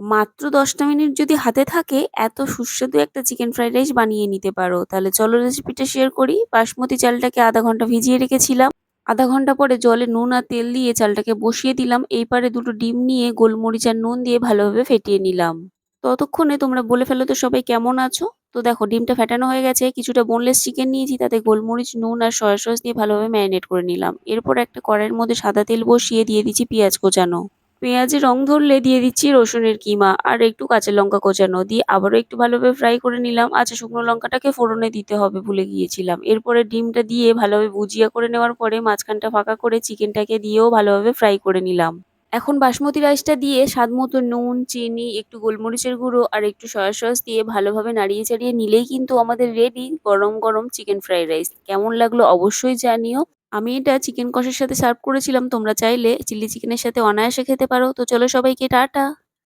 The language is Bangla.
মাত্র ১০টা মিনিট যদি হাতে থাকে এত সুস্বাদু একটা চিকেন ফ্রাইড রাইস বানিয়ে নিতে পারো। তাহলে চলো রেসিপিটা শেয়ার করি। বাসমতি চালটাকে ০.৫ ঘন্টা ভিজিয়ে রেখেছিলাম। ০.৫ ঘন্টা পরে জলে নুন আর তেল দিয়ে চালটাকে বসিয়ে দিলাম। এই পারে ২টো ডিম নিয়ে গোলমরিচ আর নুন দিয়ে ভালোভাবে ফেটিয়ে নিলাম। ততক্ষণে তোমরা বলে ফেলো তো সবাই কেমন আছো? তো দেখো ডিমটা ফেটানো হয়ে গেছে। কিছুটা বোনলেস চিকেন নিয়েছি, তাতে গোলমরিচ, নুন আর সয়া সস দিয়ে ভালোভাবে ম্যারিনেট করে নিলাম। এরপর একটা কড়াইয়ের মধ্যে সাদা তেল বসিয়ে দিয়ে দিচ্ছি পেঁয়াজ কোচানো। পেঁয়াজে রং ধরলে দিয়ে দিচ্ছি রসুনের কিমা আর একটু কাঁচা লঙ্কা কোচানো দিয়ে আবারও একটু ভালোভাবে ফ্রাই করে নিলাম। আচ্ছা, শুকনো লঙ্কাটাকে ফোড়নে দিতে হবে, ভুলে গিয়েছিলাম। এরপরে ডিমটা দিয়ে ভালোভাবে ভুজিয়া করে নেওয়ার পরে মাঝখানটা ফাঁকা করে চিকেনটাকে দিয়েও ভালোভাবে ফ্রাই করে নিলাম। এখন বাসমতি রাইসটা দিয়ে স্বাদ মতো নুন, চিনি, একটু গোলমরিচের গুঁড়ো আর একটু সয়া সস দিয়ে ভালোভাবে নাড়িয়ে চাড়িয়ে নিলেই কিন্তু আমাদের রেডি গরম গরম চিকেন ফ্রাইড রাইস। কেমন লাগলো অবশ্যই জানিও। আমি এটা চিকেন কষার সাথে সার্ভ করেছিলাম। তোমরা চাইলে চিলি চিকেনের সাথে অনায়াসে খেতে পারো। তো চলো সবাইকে টাটা।